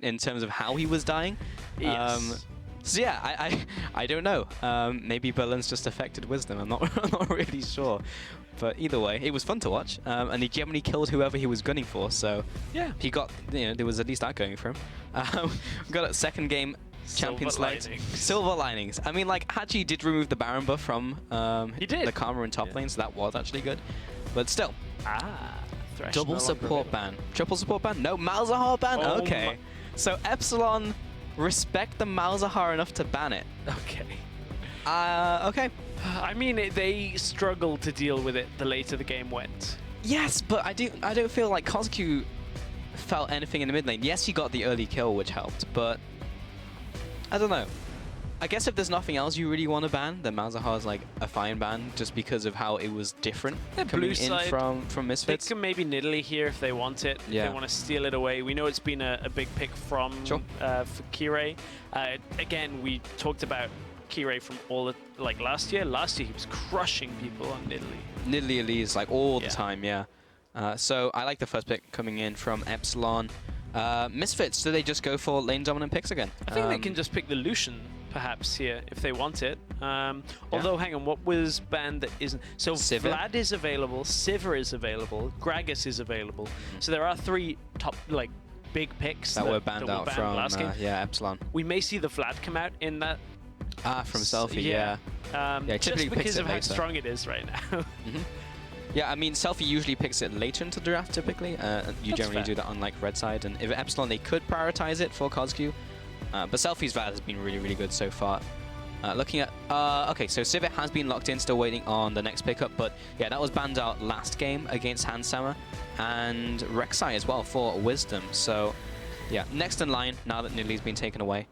in terms of how he was dying. Yes. So yeah, I don't know. Maybe Berlin's just affected Wisdom. I'm not really sure. But either way, it was fun to watch, and he generally killed whoever he was gunning for. So yeah, he got, there was at least that going for him. We got a second game. Champion select. Silver linings. I mean, like, Haji did remove the Baron buff from the Karma in top lane, so that was actually good. But still. Double support ban. Triple support ban? No, Malzahar ban? Okay. So Epsilon respect the Malzahar enough to ban it. Okay. Okay. I mean, they struggled to deal with it the later the game went. Yes, but I don't feel like Kozku felt anything in the mid lane. Yes, he got the early kill, which helped, but I don't know. I guess if there's nothing else you really want to ban, then Malzahar is like a fine ban just because of how it was different coming in from Misfits. They can maybe Nidalee here if they want it, if they want to steal it away. We know it's been a big pick from for Kirei. Again, we talked about Kirei from all the, like last year. Last year he was crushing people on Nidalee. Nidalee Elise like all the time, so I like the first pick coming in from Epsilon. Misfits, do they just go for lane dominant picks again? I think they can just pick the Lucian perhaps here if they want it. Although, hang on, what was banned that isn't? So Sivir. Vlad is available, Sivir is available, Gragas is available. So there are 3 top like big picks that were banned out from last game. Epsilon. We may see the Vlad come out in that. From Selfie, just because of how strong it is right now. Yeah, I mean, Selfie usually picks it later into the draft, typically. You generally do that on, like, Red side. And if Epsilon, they could prioritize it for Kozku. But Selfie's Vlad has been really, really good so far. Looking at... okay, so Sivir has been locked in, still waiting on the next pickup. But, yeah, that was banned out last game against Hansama. And Rek'Sai as well for Wisdom. So, yeah, next in line, now that Nidalee's been taken away.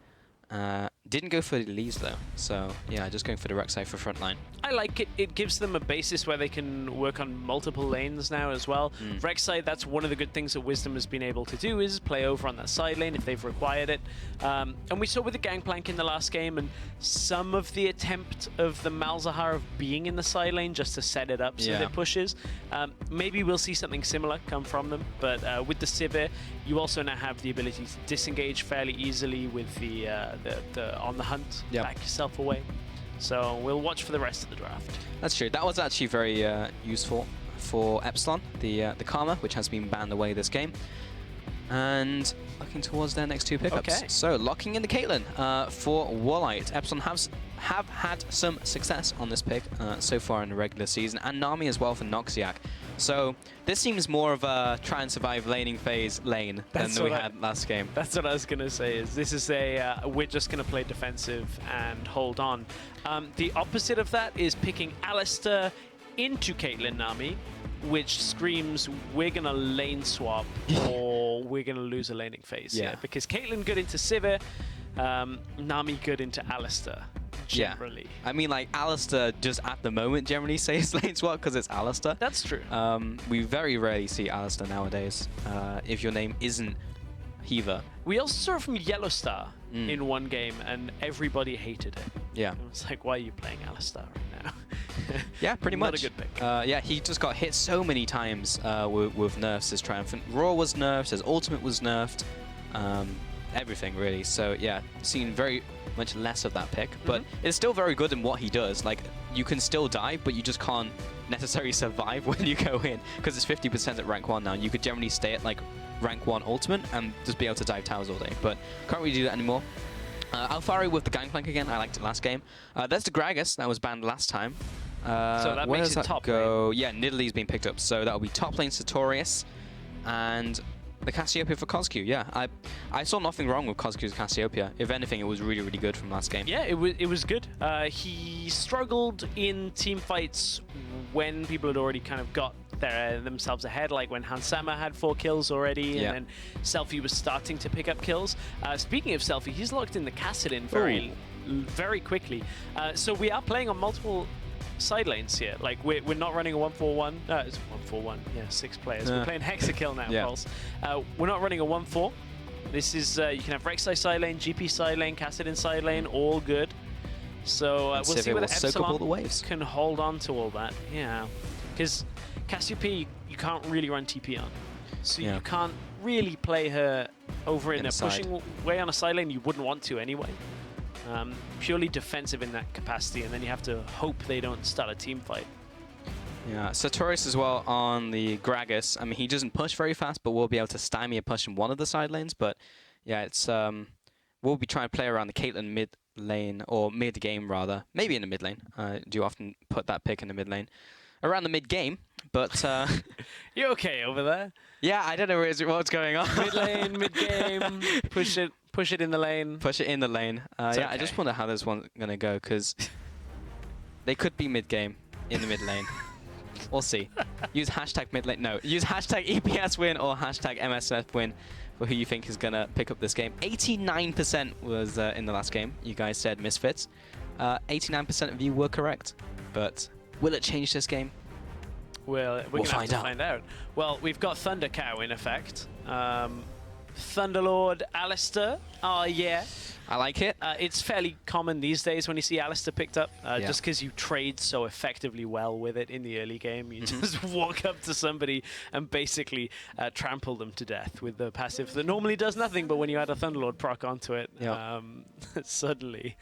Didn't go for Elise though, so yeah, just going for the Rek'Sai for frontline. I like it. It gives them a basis where they can work on multiple lanes now as well. Rek'Sai, that's one of the good things that Wisdom has been able to do is play over on that side lane if they've required it. And we saw with the Gangplank in the last game and some of the attempt of the Malzahar of being in the side lane just to set it up so that it pushes. Maybe we'll see something similar come from them, but with the Sivir, you also now have the ability to disengage fairly easily with the on the hunt, back yourself away. So we'll watch for the rest of the draft. That's true. That was actually very useful for Epsilon, the Karma, which has been banned away this game. And looking towards their next 2 pickups. Okay. So locking in the Caitlyn for Warlight. Epsilon have had some success on this pick so far in the regular season, and Nami as well for Noxiac. So this seems more of a try and survive laning phase lane than we had last game. That's what I was going to say, is this is a, we're just going to play defensive and hold on. The opposite of that is picking Alistar into Caitlyn Nami, which screams we're going to lane swap or we're going to lose a laning phase. Yeah. Because Caitlyn good into Sivir, Nami good into Alistar. Generally. I mean, like, Alistar just at the moment generally says lane swap because it's Alistar. That's true. We very rarely see Alistar nowadays if your name isn't Hiva. We also saw it from Yellowstar in one game and everybody hated it. Yeah. It was like, why are you playing Alistar right now? Yeah, pretty much. Not a good pick. Yeah, he just got hit so many times with nerfs. His Triumphant Roar was nerfed, his ultimate was nerfed, everything really. So yeah, seen very much less of that pick, but it's still very good in what he does. Like, you can still die, but you just can't necessarily survive when you go in, because it's 50% at rank 1 now. You could generally stay at like rank 1 ultimate and just be able to dive towers all day, but can't really do that anymore. Alfari with the Gangplank again, I liked it last game. There's the Gragas, that was banned last time. So that where makes does it that top go? lane. Yeah, Nidalee's been picked up, so that'll be top lane Sartorius, and the Cassiopeia for Kozku. Yeah, I saw nothing wrong with Kozku's Cassiopeia. If anything, it was really, really good from last game. Yeah, it was good. He struggled in team fights when people had already kind of got themselves ahead, like when Hansama had 4 kills already, and then Selfie was starting to pick up kills. Speaking of Selfie, he's locked in the Kassadin very quickly. So we are playing on multiple side lanes here. Like, we're not running a 1-4-1. It's 1-4-1. Yeah, 6 players. We're playing Hexakill now, Pulse. We're not running a 1-4. This is, you can have Rek'Sai side lane, GP side lane, Kassadin side lane, all good. So we'll see whether Epsilon can hold on to all that. Yeah, because Cassiopeia, you can't really run TP on. So you can't really play her over in a Inside. pushing way on a side lane, you wouldn't want to anyway. Purely defensive in that capacity, and then you have to hope they don't start a team fight. Yeah, Sartorius as well on the Gragas. I mean, he doesn't push very fast, but we'll be able to stymie a push in one of the side lanes. But yeah, it's we'll be trying to play around the Caitlyn mid lane, or mid game rather. Maybe in the mid lane. Do often put that pick in the mid lane. Around the mid game, but You okay over there? yeah, I don't know what's going on. Mid lane, mid game, push it in the lane. Push it in the lane. Yeah, okay. I just wonder how this one's gonna go, because they could be mid game in the mid lane. We'll see. Use hashtag mid lane. No, use hashtag EPS win or hashtag MSF win for who you think is gonna pick up this game. 89% was in the last game. You guys said Misfits. 89% of you were correct, but will it change this game? Well, we're gonna have to find out. Well, we've got Thunder Cow in effect. Thunderlord Alistair. Oh, yeah. I like it. It's fairly common these days when you see Alistair picked up, Yeah. just because you trade so effectively well with it in the early game. You just walk up to somebody and basically trample them to death with the passive that normally does nothing, but when you add a Thunderlord proc onto it, Yeah. suddenly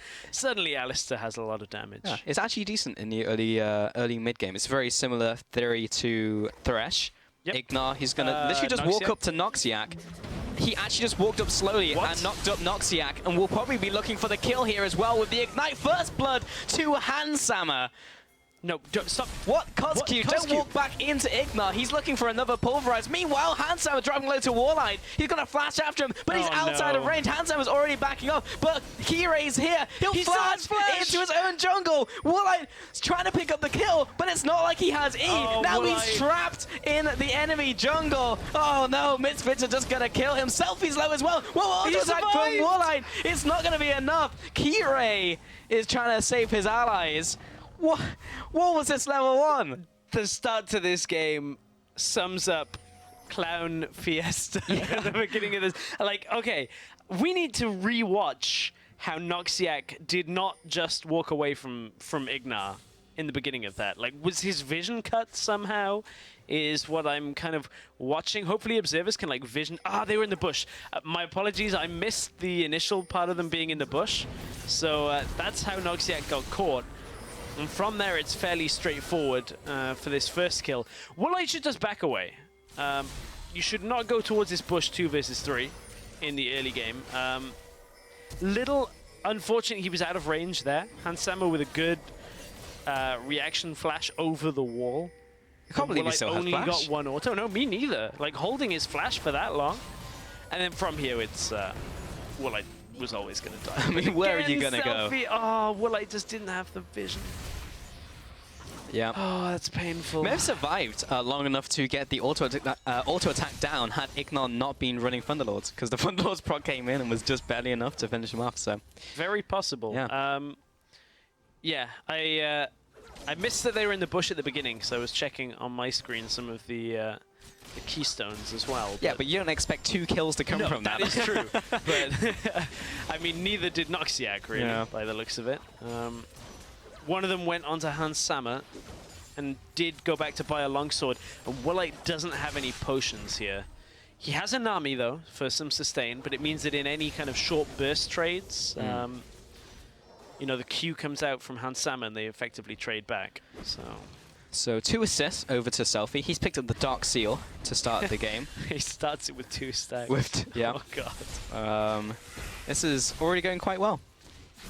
Alistair has a lot of damage. Yeah, it's actually decent in the early mid game. It's very similar theory to Thresh. Yep. Ignar, he's gonna literally just walk Noxiac. up to Noxiac. He actually just walked up slowly and knocked up Noxiac, and we'll probably be looking for the kill here as well with the Ignite First Blood to Handsama. No, don't stop. What? Kozq, don't walk back into Ignar. He's looking for another Pulverize. Meanwhile, Handsama driving low to Warline. He's going to flash after him, but he's outside of range. Handsama's already backing up, but Kirei's here. He'll flash into his own jungle. Warline's trying to pick up the kill, but it's not like he has E. Now he's trapped in the enemy jungle. Oh no, Misfits are just going to kill him. Selfie's low as well. Whoa, auto attack from Warline. It's not going to be enough. Kirei is trying to save his allies. What was this level 1? The start to this game sums up Clown Fiesta at the beginning of this. Like, okay, we need to rewatch how Noxiac did not just walk away from Ignar in the beginning of that. Like, was his vision cut somehow? Is what I'm kind of watching. Hopefully observers can like vision. They were in the bush. My apologies, I missed the initial part of them being in the bush. So that's how Noxiac got caught. And from there, it's fairly straightforward for this first kill. Woolite should just back away. You should not go towards this bush 2 versus 3 in the early game. Little unfortunate he was out of range there. Handsama with a good reaction flash over the wall. I can't believe he still has only flash. got one auto. No, me neither. Like, holding his flash for that long. And then from here, it's... Woolite was always going to die. I mean, where are you going to go? Oh, Woolite just didn't have the vision. Yeah. Oh, that's painful. May have survived long enough to get the auto attack down had Ignar not been running Thunderlords, because the Thunderlords proc came in and was just barely enough to finish him off. So very possible. Yeah. Yeah. I missed that they were in the bush at the beginning, so I was checking on my screen some of the keystones as well. Yeah, but you don't expect 2 kills to come from that. That is true. But I mean, neither did Noxiac really, by the looks of it. One of them went onto Handsama and did go back to buy a longsword. And Woolite doesn't have any potions here. He has a Nami, though, for some sustain, but it means that in any kind of short burst trades, you know, the Q comes out from Handsama and they effectively trade back. So 2 assists over to Selfie. He's picked up the Dark Seal to start the game. He starts it with 2 stacks. Yeah. Oh, God. This is already going quite well.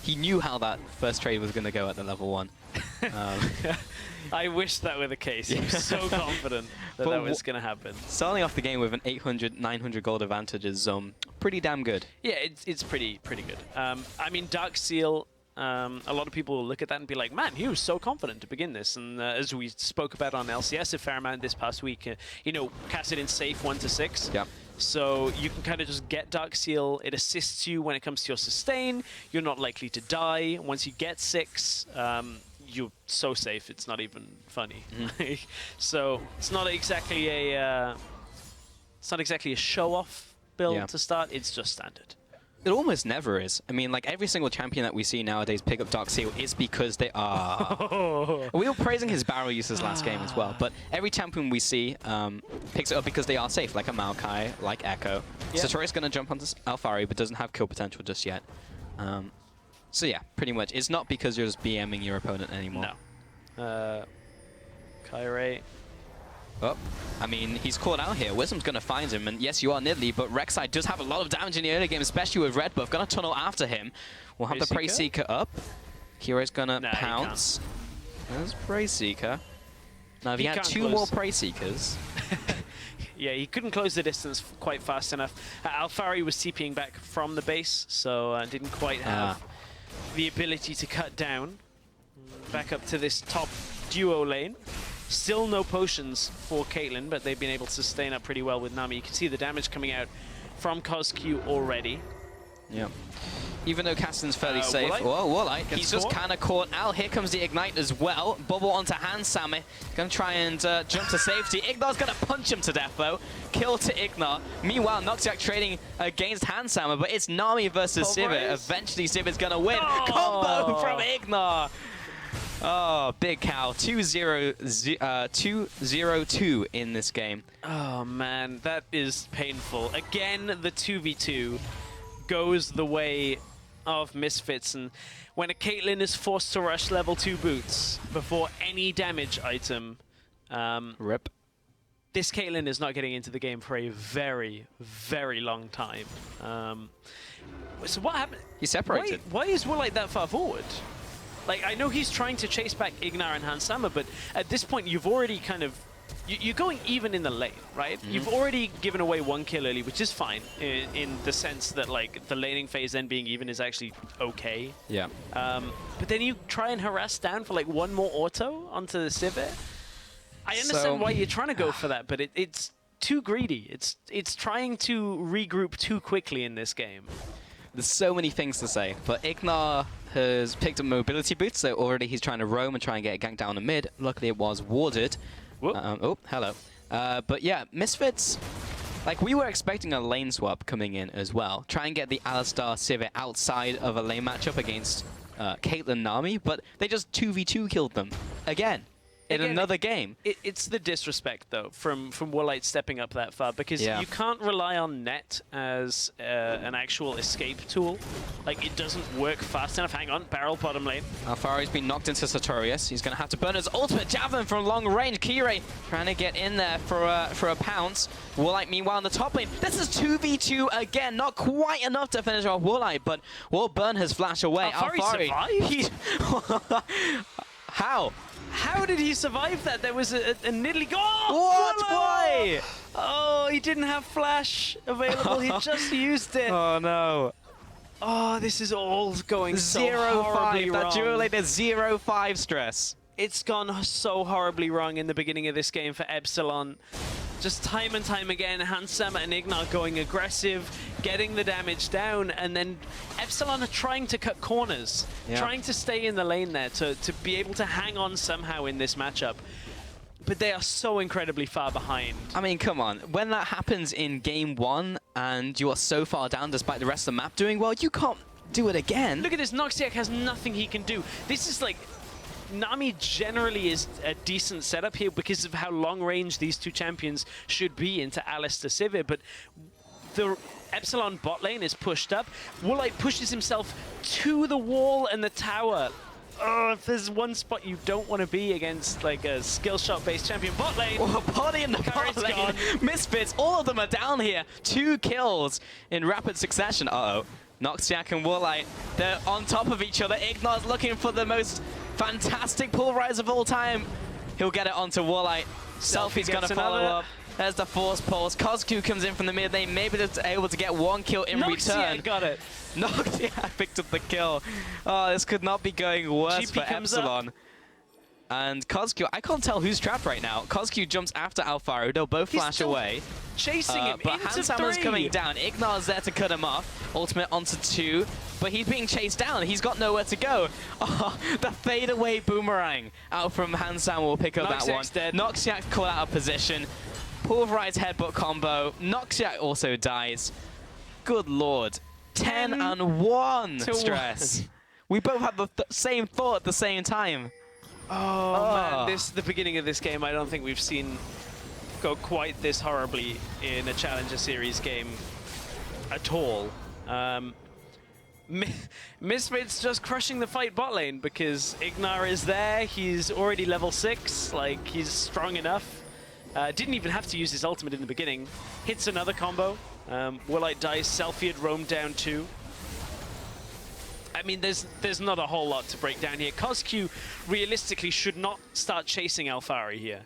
He knew how that first trade was going to go at the level 1. I wish that were the case. He was so confident that that was going to happen. Starting off the game with an 800, 900 gold advantage is pretty damn good. Yeah, it's pretty good. I mean, Dark Seal, a lot of people will look at that and be like, man, he was so confident to begin this. And as we spoke about on LCS a fair amount this past week, you know, cast it in safe 1 to 6. Yeah. So you can kind of just get Dark Seal. It assists you when it comes to your sustain. You're not likely to die. Once you get 6, you're so safe, it's not even funny. So it's not exactly a show-off build to start. It's just standard. It almost never is. I mean, like, every single champion that we see nowadays pick up Dark Seal is because they are... We were praising his barrel uses last game as well, but every champion we see picks it up because they are safe, like a Maokai, like Echo. Yep. Satori's going to jump onto Alphari, but doesn't have kill potential just yet. So yeah, pretty much. It's not because you're just BMing your opponent anymore. No. Kyrie. Oh, I mean, he's caught out here. Wisdom's going to find him, and yes, you are Nidalee, but Rek'Sai does have a lot of damage in the early game, especially with Red Buff. Going to tunnel after him. We'll have the Prey Seeker up. Hero's going to pounce. There's Prey Seeker. Now, if he had two more Prey Seekers... Yeah, he couldn't close the distance quite fast enough. Alphari was TPing back from the base, so didn't quite have the ability to cut down. Back up to this top duo lane. Still no potions for Caitlyn, but they've been able to sustain up pretty well with Nami. You can see the damage coming out from CosQ already. Yeah. Even though Casten's fairly safe. Whoa, Warlight. He's just kind of caught out. Here comes the Ignite as well. Bubble onto Hansame. Going to try and jump to safety. Ignar's going to punch him to death, though. Kill to Ignar. Meanwhile, Noxiac trading against Hansame, but it's Nami versus Sivir. Eventually, Sivir's going to win. Combo from Ignar. Oh, big cow. 2-0-2 in this game. Oh, man. That is painful. Again, the 2v2 goes the way of Misfits, and when a Caitlyn is forced to rush level 2 boots before any damage item, RIP. This Caitlyn is not getting into the game for a very, very long time. So what happened? He separated. Why is Warlight that far forward? Like, I know he's trying to chase back Ignar and Hansama, but at this point you've already kind of... You're going even in the lane, right? Mm-hmm. You've already given away 1 kill early, which is fine in the sense that, like, the laning phase then being even is actually okay. Yeah. But then you try and harass down for, like, 1 more auto onto the Sivir. I understand why you're trying to go for that, but it's too greedy. It's trying to regroup too quickly in this game. There's so many things to say, but Ignar has picked up mobility boots, so already he's trying to roam and try and get a gank down the mid. Luckily it was warded. Oh, hello. But yeah, Misfits, like, we were expecting a lane swap coming in as well. Try and get the Alistar Sivir outside of a lane matchup against Caitlyn Nami, but they just 2v2 killed them again. In another game. It's the disrespect, though, from Warlight stepping up that far, because you can't rely on net as an actual escape tool. Like, it doesn't work fast enough. Hang on, barrel bottom lane. Alphari's been knocked into Sartorius. He's going to have to burn his ultimate javelin from long range. Kirei trying to get in there for a pounce. Warlight, meanwhile, in the top lane. This is 2v2 again. Not quite enough to finish off Warlight, but Warburn has flashed away. Alphari survived? How? How did he survive that? There was a Nidalee. What? Why? Oh, he didn't have flash available. He just used it. Oh, no. Oh, this is all going so horribly wrong. That duo lane is 0-5 stress. It's gone so horribly wrong in the beginning of this game for Epsilon. Just time and time again, Hansama and Ignar going aggressive, getting the damage down, and then Epsilon are trying to cut corners, trying to stay in the lane there to be able to hang on somehow in this matchup. But they are so incredibly far behind. I mean, come on. When that happens in game 1 and you are so far down despite the rest of the map doing well, you can't do it again. Look at this. Noxiac has nothing he can do. This is like... Nami generally is a decent setup here because of how long range these two champions should be into Alistar Sivir, but the Epsilon bot lane is pushed up. Warlight pushes himself to the wall and the tower. Oh, if there's one spot you don't want to be against, like, a skill shot based champion. Bot lane! Oh, body in the bot lane! Gone. Misfits, all of them are down here. 2 kills in rapid succession. Uh-oh. Noxiac and Warlight, they're on top of each other. Ignar's looking for the most fantastic pull rise of all time. He'll get it onto Warlight. Selfie's going to follow up. There's the force pulse. CosQ comes in from the mid lane. Maybe they're able to get 1 kill in return. Got it. Noxiac picked up the kill. Oh, this could not be going worse for Epsilon. And CosQ, I can't tell who's trapped right now. CosQ jumps after Alpharo. They'll both flash away. Chasing him but into Hansama's coming down. Ignar's there to cut him off. Ultimate onto 2. But he's being chased down. He's got nowhere to go. Oh, the fadeaway boomerang out from Hansama will pick up that one. Dead. Noxiac caught out of position. Pulverized headbutt combo. Noxiac also dies. Good lord. 10-1 to stress. We both had the same thought at the same time. Oh man, the beginning of this game, I don't think we've seen go quite this horribly in a Challenger Series game at all. Misfits just crushing the fight bot lane because Ignar is there. He's already level 6, like he's strong enough. Didn't even have to use his ultimate in the beginning. Hits another combo. Woolite dies, Selfie had roamed down too. I mean, there's not a whole lot to break down here. Cosq realistically should not start chasing Alphari here.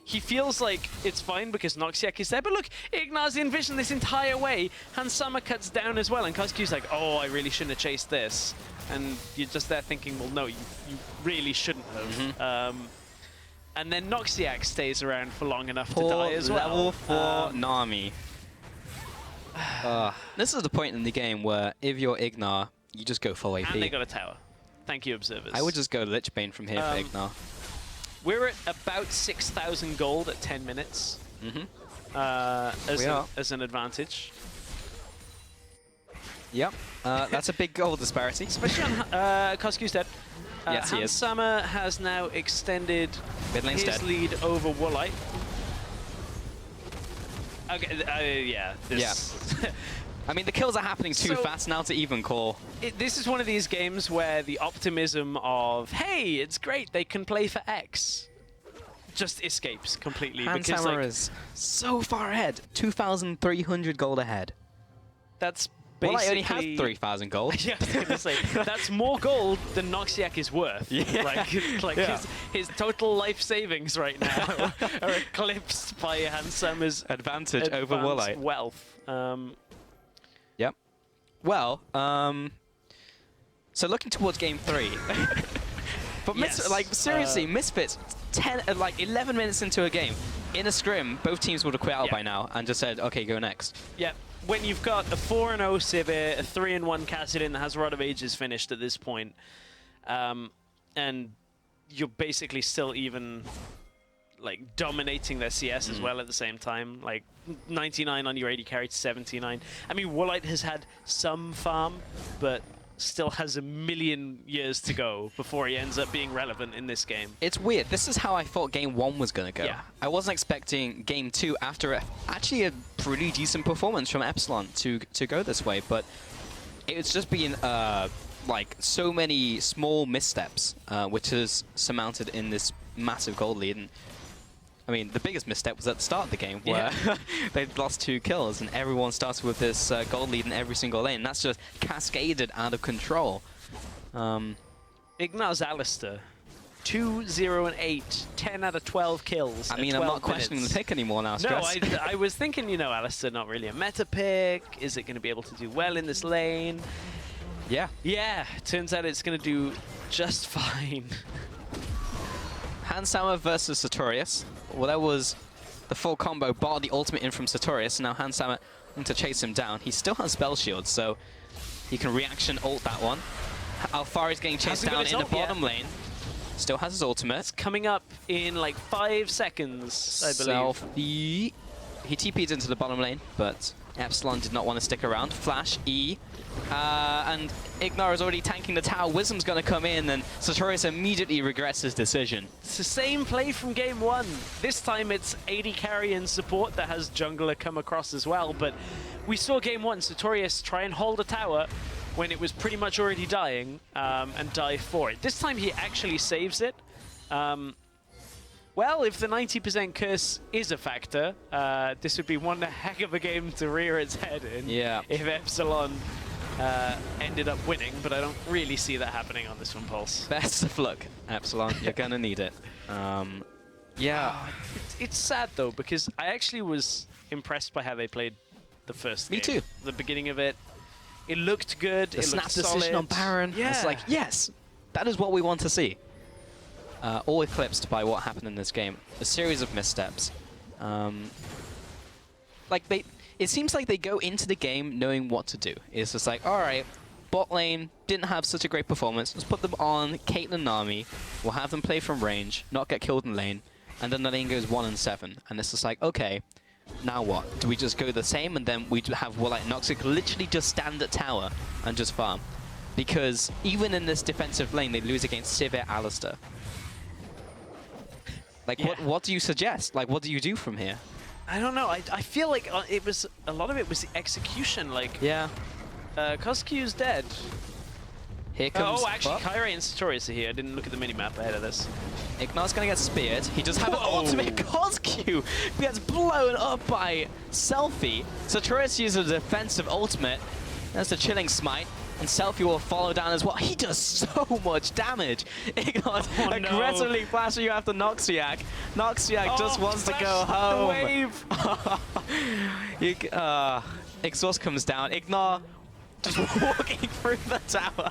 He feels like it's fine because Noxiak is there, but look, Ignar's in vision this entire way. Hansama cuts down as well, and Cosq's like, oh, I really shouldn't have chased this. And you're just there thinking, well, no, you really shouldn't have. And then Noxiak stays around for long enough to die as well. Level 4 Nami. This is the point in the game where if you're Ignar, you just go full AP. And they got a tower. Thank you, observers. I would just go Lichbane from here for Ignar. We're at about 6,000 gold at 10 minutes. As an advantage. Yep, that's a big gold disparity. Especially on Cosq's dead. Yes, he is. Hansama has now extended his lead over Woolite. Okay, yeah. I mean, the kills are happening too fast now to even call. This is one of these games where the optimism of, hey, it's great, they can play for X, just escapes completely. Hansama is so far ahead, 2,300 gold ahead. That's basically... Well, I only have 3,000 gold. Yeah, I was going to say, that's more gold than Noxiak is worth. Yeah. His total life savings right now are eclipsed by Hansama's advantage over Woolite. Wealth. Yep. Well, so looking towards game 3. But seriously, Misfits, 11 minutes into a game, in a scrim, both teams would have quit out by now and just said, okay, go next. Yeah. When you've got a 4-0 Sivir, a 3-1 Kassadin that has Rod of Ages finished at this point, and you're basically still even dominating their CS as well at the same time, 99 on your AD carry to 79. I mean, Woolite has had some farm, but still has a million years to go before he ends up being relevant in this game. It's weird. This is how I thought game 1 was going to go. Yeah. I wasn't expecting game 2 after actually a pretty decent performance from Epsilon to go this way, but it's just been so many small missteps, which is surmounted in this massive gold lead. And I mean, the biggest misstep was at the start of the game, where they'd lost 2 kills, and everyone started with this gold lead in every single lane. That's just cascaded out of control. Ignar's Alistair, 2-0-8, 10 out of 12 kills. I mean, I'm not questioning the pick anymore now, Stress. No, I was thinking, Alistair not really a meta pick. Is it going to be able to do well in this lane? Yeah. Yeah, turns out it's going to do just fine. Hansama versus Sartorius. Well, that was the full combo, bar the ultimate in from Sartorius. Now Hansama to chase him down. He still has spell shield, so he can reaction ult that one. Alphari's getting chased down in the bottom lane. Still has his ultimate. It's coming up in 5 seconds, I believe. Selfie. He TP'd into the bottom lane, but Epsilon did not want to stick around. Flash E. And Ignar is already tanking the tower. Wisdom's going to come in, and Sartorius immediately regrets his decision. It's the same play from game 1. This time it's AD carry and support that has jungler come across as well. But we saw game 1, Sartorius try and hold a tower when it was pretty much already dying, and die for it. This time he actually saves it. Well, if the 90% curse is a factor, this would be one heck of a game to rear its head in. Yeah. If Epsilon ended up winning, but I don't really see that happening on this one, Pulse. Best of luck, Epsilon. You're going to need it. Yeah. It's sad, though, because I actually was impressed by how they played the first game. Me too. The beginning of it. It looked good. The snap decision on Baron. Yeah. It's like, yes, that is what we want to see. All eclipsed by what happened in this game. A series of missteps. It seems like they go into the game knowing what to do. It's just like, all right, bot lane didn't have such a great performance. Let's put them on Caitlyn Nami. We'll have them play from range, not get killed in lane. And then the lane goes 1-7. And it's just like, okay, Now what? Do we just go the same and then we have Warlight and Noxic literally just stand at tower and just farm? Because even in this defensive lane, they lose against Sivir Alistar. Like, what do you suggest? Like, what do you do from here? I don't know. I feel like it was a lot of it was the execution. Like, yeah, Coscu's dead. Here comes. Oh, actually, Kyrie and Sartorius are here. I didn't look at the minimap ahead of this. Ignar's gonna get speared. He does have an ultimate. Coscu gets blown up by Selfie. Sartorius uses a defensive ultimate. That's a chilling smite. And Selfie will follow down as well. He does so much damage. Ignor's aggressively flashing you after Noxiac. Noxiac just wants to go home. Wave. Exhaust comes down. Ignor just walking through the tower.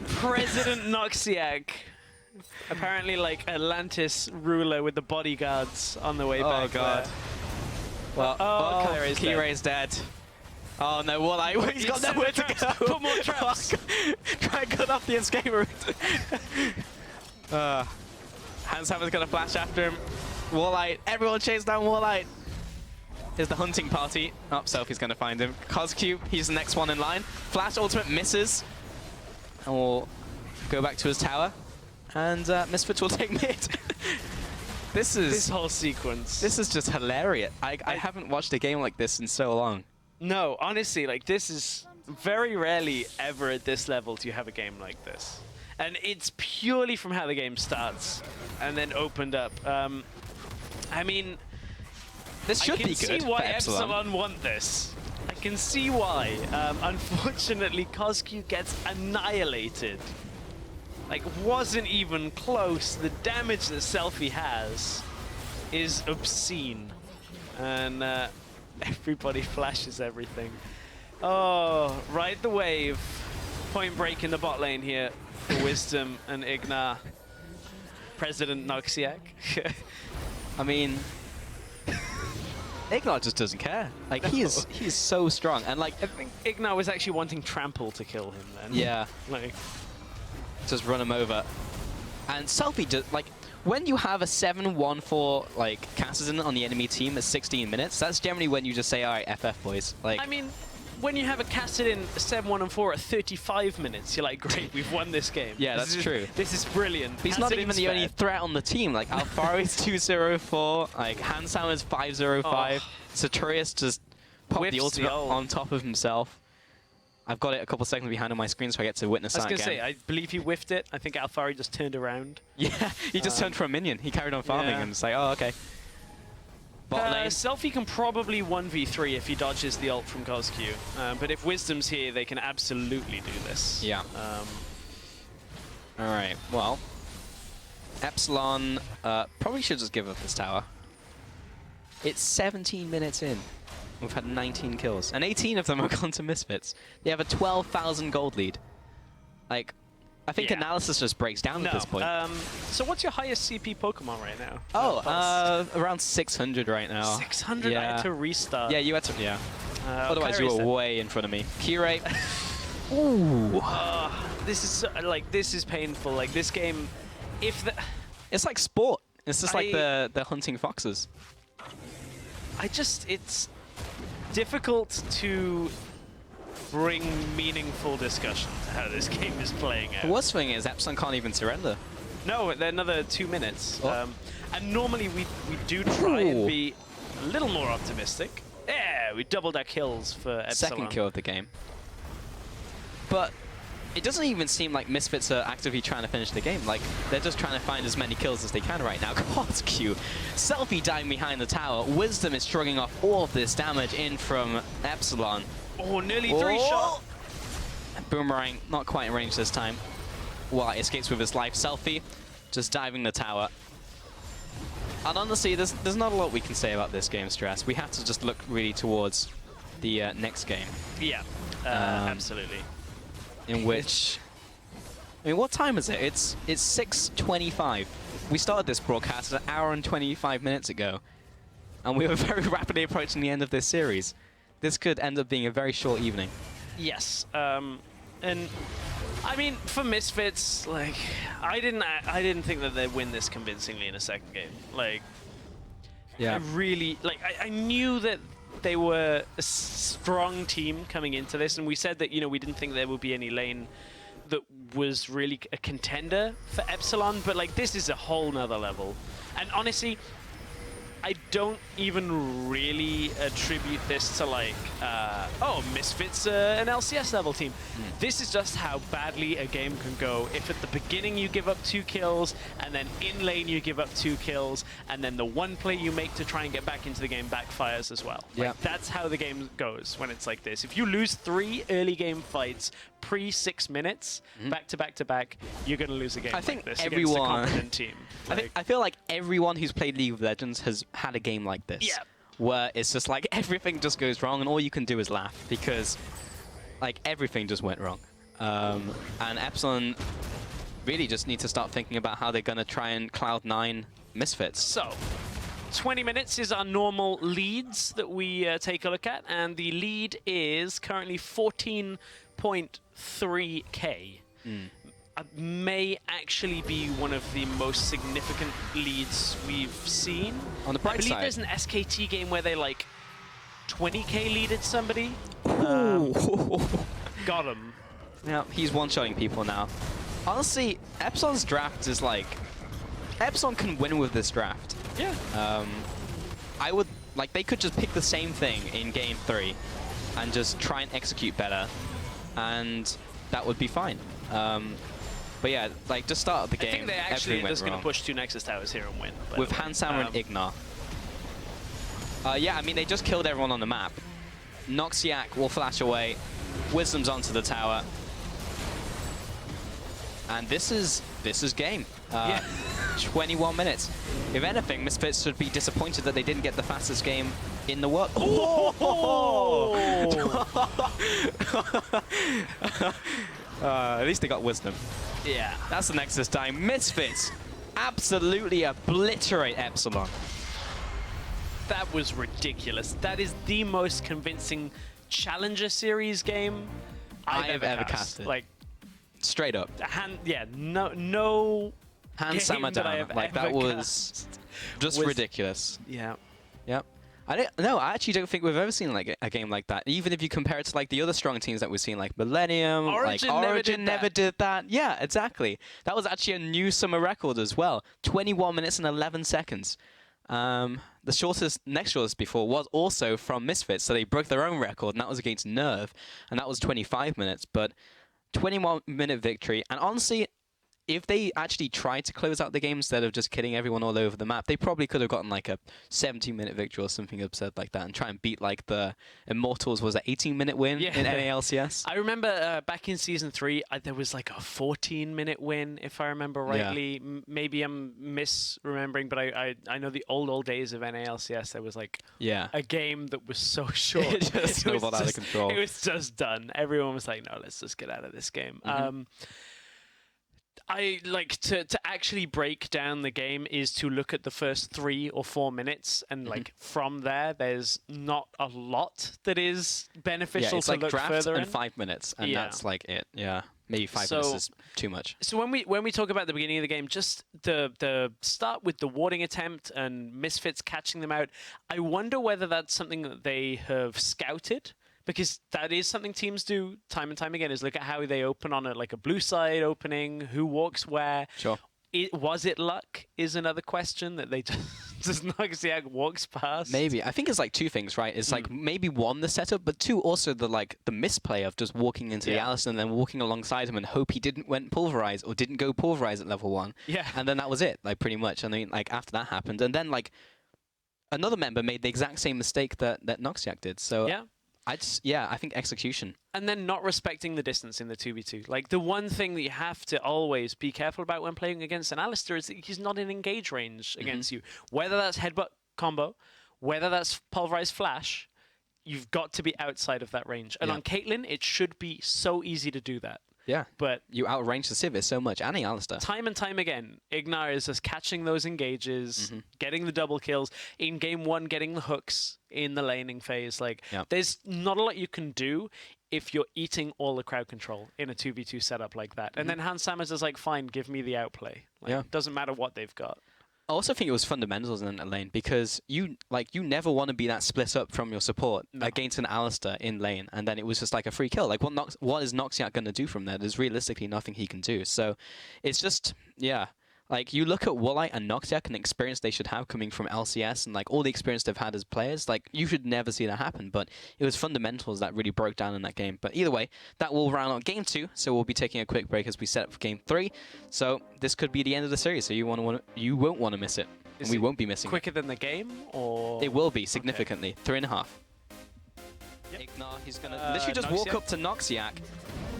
President Noxiac. Apparently like Atlantis ruler with the bodyguards on the way back. Oh god. Well, Kyrie's dead. Oh no, Warlight, he's got nowhere to go. Put more traps. Try and cut off the escape route. Hanshammer's gonna flash after him. Warlight, everyone chase down Warlight. Here's the hunting party. Oh, Selfie's gonna find him. Coscu, he's the next one in line. Flash ultimate misses. And we'll go back to his tower. And Misfits will take mid. This whole sequence. This is just hilarious. I haven't watched a game like this in so long. No, honestly, like this is very rarely ever at this level do you have a game like this. And it's purely from how the game starts and then opened up. I mean, this should be good. I can see why Epsilon want this. I can see why. Unfortunately, Coscu gets annihilated. Like, wasn't even close. The damage that Selfie has is obscene. And everybody flashes everything. Oh, ride the wave. Point break in the bot lane here for Wisdom and Ignar. President Noxiac. I mean, Ignar just doesn't care. Like, he's so strong. And like, I think Ignar was actually wanting Trample to kill him then. Yeah. Like, just run him over. And Selfie just, like, when you have a 7-1-4 like Cassidy on the enemy team at 16 minutes, that's generally when you just say, all right, FF boys. Like, I mean, when you have a Cassidy 7-1-4 at 35 minutes, you're like, great, we've won this game. Yeah, that's true. This is brilliant. But he's not even the only threat on the team. Like, Alfaro is 204, like, Hansam is 505, Sartorius just popped the ultimate on top of himself. I've got it a couple seconds behind on my screen, so I get to witness that again. I was going to say, I believe he whiffed it. I think Alfaro just turned around. Yeah, he just turned for a minion. He carried on farming and it's like, oh, okay. Bot lane. Selfie can probably 1v3 if he dodges the ult from Coscu. But if Wisdom's here, they can absolutely do this. Yeah. All right, well, Epsilon probably should just give up this tower. It's 17 minutes in. We've had 19 kills, and 18 of them have gone to Misfits. They have a 12,000 gold lead. Like, I think analysis just breaks down at this point. So what's your highest CP Pokemon right now? Oh, around 600 right now. 600? Yeah. I had to restart. Yeah, you had to, otherwise you were way in front of me. Kyrie. Ooh. This is, like, this is painful. Like, this game, if the... It's like sport. It's just like the hunting foxes. It's difficult to bring meaningful discussion to how this game is playing out. The worst thing is Epsilon can't even surrender. No, they're another 2 minutes. And normally we do try and be a little more optimistic. Yeah, we doubled our kills for Epsilon. Second kill of the game. But it doesn't even seem like Misfits are actively trying to finish the game. Like, they're just trying to find as many kills as they can right now. Coscu, Selfie dying behind the tower. Wisdom is shrugging off all of this damage in from Epsilon. Oh, nearly 3-shot. Boomerang, not quite in range this time. Warlight escapes with his life. Selfie just diving the tower. And honestly, there's not a lot we can say about this game, Stress. We have to just look really towards the next game. Yeah, absolutely. In which, I mean, what time is it? It's 6:25. We started this broadcast an hour and 25 minutes ago, and we were very rapidly approaching the end of this series. This could end up being a very short evening. Yes, and I mean, for Misfits, like, I didn't think that they'd win this convincingly in a second game. Like, I really, like, I knew that they were a strong team coming into this, and we said that, you know, we didn't think there would be any lane that was really a contender for Epsilon, but like this is a whole nother level. And honestly, I don't even really attribute this to like, oh, Misfits an LCS level team. This is just how badly a game can go. If at the beginning you give up 2 kills, and then in lane you give up 2 kills, and then the one play you make to try and get back into the game backfires as well. Like, that's how the game goes when it's like this. If you lose 3 early game fights pre-6 minutes, back to back to back, you're going to lose a game. I think like this everyone, against a competent team. Like, I feel like everyone who's played League of Legends has had a game like this. Yeah. Where it's just like everything just goes wrong and all you can do is laugh because like everything just went wrong. And Epsilon really just need to start thinking about how they're going to try and Cloud9 Misfits. So, 20 minutes is our normal leads that we take a look at, and the lead is currently 14.3k. May actually be one of the most significant leads we've seen. On the bright I believe side, there's an SKT game where they like 20k leaded somebody. Got him. Yeah, he's one-shotting people now. Honestly, Epsilon's draft is like... Epsilon can win with this draft. Yeah. I would... Like, they could just pick the same thing in Game 3 and just try and execute better, and that would be fine. But yeah, like, just start the game. I think they actually just going to push 2 Nexus Towers here and win. With Handsama and Ignar. Yeah, I mean, they just killed everyone on the map. Noxiac will flash away. Wisdom's onto the tower. And this is game. 21 minutes. If anything, Misfits should be disappointed that they didn't get the fastest game in the world. Oh! At least they got Wisdom. Yeah. That's the Nexus time. Misfits absolutely obliterate Epsilon. That was ridiculous. That is the most convincing Challenger Series game I've ever casted. Like, straight up. No Handsama down. Like, that was just ridiculous. Yeah. Yep. I actually don't think we've ever seen like a game like that. Even if you compare it to like the other strong teams that we've seen, like Millennium, Origin never did that. Yeah, exactly. That was actually a new summer record as well. 21 minutes and 11 seconds. The next shortest before was also from Misfits, so they broke their own record, and that was against Nerve, and that was 25 minutes. But 21-minute victory, and honestly, if they actually tried to close out the game instead of just killing everyone all over the map, they probably could have gotten like a 17-minute victory or something absurd like that and try and beat like the Immortals was an 18-minute win in NALCS. I remember back in Season 3, there was like a 14-minute win, if I remember rightly. Yeah. Maybe I'm misremembering, but I know the old days of NALCS, there was like a game that was so short. It just snowballed out of control. It was just done. Everyone was like, no, let's just get out of this game. I like to actually break down the game is to look at the first 3 or 4 minutes, and like from there, there's not a lot that is beneficial it's to like look draft further and in. 5 minutes, and that's like it. Yeah, maybe 5 minutes is too much. So when we talk about the beginning of the game, just the start with the warding attempt and Misfits catching them out, I wonder whether that's something that they have scouted. Because that is something teams do time and time again, is look at how they open on a blue side opening, who walks where. Sure. Was it luck is another question that they just Noxiac walks past. Maybe. I think it's like 2 things, right? It's like maybe 1, the setup, but 2, also the misplay of just walking into the Alistar and then walking alongside him and hope he didn't went pulverize or didn't go pulverize at level 1. Yeah. And then that was it, like pretty much. I mean, like after that happened. And then like another member made the exact same mistake that Noxiac did. So I think execution. And then not respecting the distance in the 2v2. Like, the one thing that you have to always be careful about when playing against an Alistar is that he's not in engage range against you. Whether that's headbutt combo, whether that's pulverized flash, you've got to be outside of that range. And on Caitlyn, it should be so easy to do that. Yeah, but you outrange the Civis so much, and the Alistar. Time and time again, Ignar is just catching those engages, getting the double kills. In Game 1, getting the hooks in the laning phase. Like, there's not a lot you can do if you're eating all the crowd control in a 2v2 setup like that. And then Handsama's is like, fine, give me the outplay. Like, doesn't matter what they've got. also think it was fundamentals in the lane, because you never want to be that split up from your support against an Alistar in lane, and then it was just like a free kill. Like what is Noxiac going to do from there? There's realistically nothing he can do. So it's just, yeah. Like, you look at Woolite and Noxiac and the experience they should have coming from LCS and, like, all the experience they've had as players, like, you should never see that happen. But it was fundamentals that really broke down in that game. But either way, that will round out Game 2, so we'll be taking a quick break as we set up for Game 3. So this could be the end of the series, so you won't want to miss it. And we won't be missing quicker than the game, or...? It will be, significantly. 3.5. Yep. Ignar, he's going to literally just walk up to Noxiac.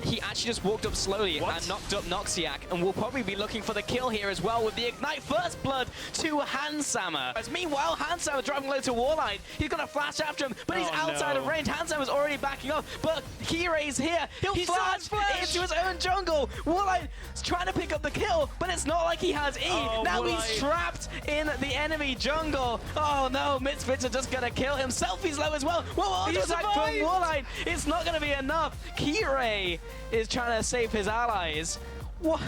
He actually just walked up slowly and knocked up Noxiac, and we'll probably be looking for the kill here as well with the Ignite First Blood to Hansammer. As meanwhile, Hansammer driving low to Warline. He's going to flash after him, but he's outside of range. Hansammer's already backing up, but Kirei's here. He'll flash into his own jungle. Warline's trying to pick up the kill, but it's not like he has E. Now he's trapped in the enemy jungle. Oh no, Misfits are just going to kill him. Selfie's low as well. Whoa, he's attack from Warline. It's not going to be enough. Kirei is trying to save his allies. What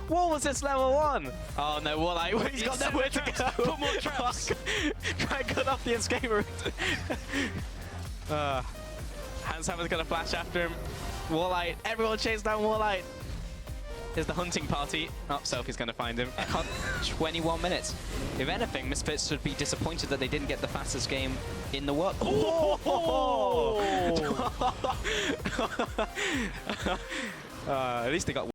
was this level 1? Oh no, Warline, he's got nowhere to go. Put more traps. Try and cut off the escape route. Hansammer's gonna flash after him. Warline, everyone chase down Warline. Here's the hunting party. Oh, Selfie's gonna find him. 21 minutes. If anything, Misfits should be disappointed that they didn't get the fastest game in the world. Oh! At least they got